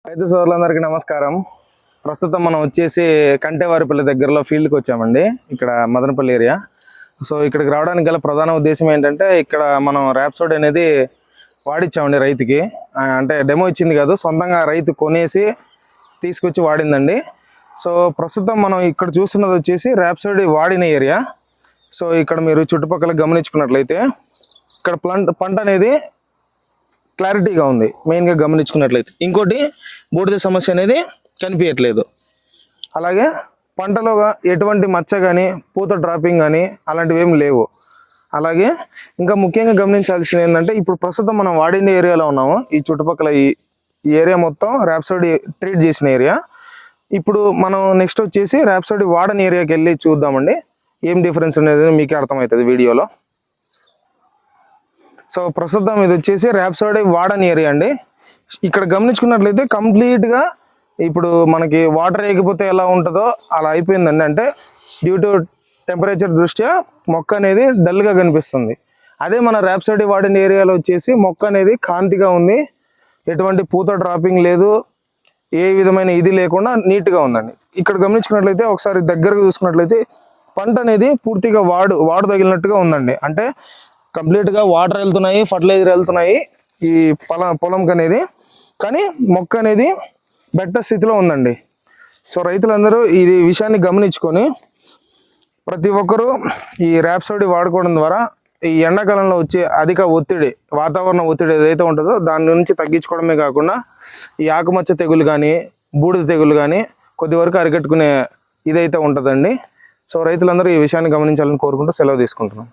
రైతు సోదరులందరికీ నమస్కారం. ప్రస్తుతం మనం వచ్చేసి కంటేవారిపల్లి దగ్గరలో ఫీల్డ్కి వచ్చామండి. ఇక్కడ మదనపల్లి ఏరియా. సో ఇక్కడికి రావడానికి గల ప్రధాన ఉద్దేశం ఏంటంటే, ఇక్కడ మనం ర్యాప్సోడ్ అనేది వాడిచ్చామండి రైతుకి. అంటే డెమో ఇచ్చింది కాదు, సొంతంగా రైతు కొనేసి తీసుకొచ్చి వాడిందండి. సో ప్రస్తుతం మనం ఇక్కడ చూస్తున్నది వచ్చేసి ర్యాప్సోడ్ వాడిన ఏరియా. సో ఇక్కడ మీరు చుట్టుపక్కల గమనించుకున్నట్లయితే ఇక్కడ పంట అనేది క్లారిటీగా ఉంది. మెయిన్గా గమనించుకున్నట్లయితే ఇంకోటి బూడిద సమస్య అనేది కనిపించట్లేదు. అలాగే పంటలో ఎటువంటి మచ్చ కానీ పూత డ్రాపింగ్ కానీ అలాంటివి ఏమి లేవు. అలాగే ఇంకా ముఖ్యంగా గమనించాల్సింది ఏంటంటే, ఇప్పుడు ప్రస్తుతం మనం వాడిన ఏరియాలో ఉన్నాము. ఈ చుట్టుపక్కల ఈ ఏరియా మొత్తం ర్యాప్సోడ్ ట్రీట్ చేసిన ఏరియా. ఇప్పుడు మనం నెక్స్ట్ వచ్చేసి ర్యాప్సోడ్ వాడని ఏరియాకి వెళ్ళి చూద్దామండి. ఏం డిఫరెన్స్ అనేది మీకే అర్థమవుతుంది వీడియోలో. సో ప్రస్తుతం ఇది వచ్చేసి ర్యాప్సోడ్ వాడని ఏరియా అండి. ఇక్కడ గమనించుకున్నట్లయితే కంప్లీట్గా ఇప్పుడు మనకి వాటర్ వేయకపోతే ఎలా ఉంటుందో అలా అయిపోయిందండి. అంటే డ్యూ టు టెంపరేచర్ దృష్ట్యా మొక్క అనేది డల్గా కనిపిస్తుంది. అదే మన ర్యాప్సోడ్ వాడిన ఏరియాలో వచ్చేసి మొక్క అనేది కాంతిగా ఉంది. ఎటువంటి పూత డ్రాపింగ్ లేదు, ఏ విధమైన ఇది లేకుండా నీట్గా ఉందండి. ఇక్కడ గమనించుకున్నట్లయితే ఒకసారి దగ్గరగా చూసుకున్నట్లయితే పంట అనేది పూర్తిగా వాడు తగిలినట్టుగా ఉందండి. అంటే కంప్లీట్గా వాటర్ వెళ్తున్నాయి, ఫర్టిలైజర్ వెళ్తున్నాయి ఈ పొలంకి అనేది. కానీ మొక్క అనేది బెటర్ స్థితిలో ఉందండి. సో రైతులందరూ ఈ విషయాన్ని గమనించుకొని ప్రతి ఒక్కరూ ఈ ర్యాప్సోడ్ వాడుకోవడం ద్వారా ఈ ఎండాకాలంలో వచ్చే అధిక ఒత్తిడి, వాతావరణ ఒత్తిడి ఏదైతే ఉంటుందో దాని నుంచి తగ్గించుకోవడమే కాకుండా ఈ ఆకుమచ్చ తెగులు కానీ బూడిద తెగులు కానీ కొద్ది వరకు అరికట్టుకునే ఇదైతే ఉంటుందండి. సో రైతులందరూ ఈ విషయాన్ని గమనించాలని కోరుకుంటూ సెలవు తీసుకుంటున్నాం.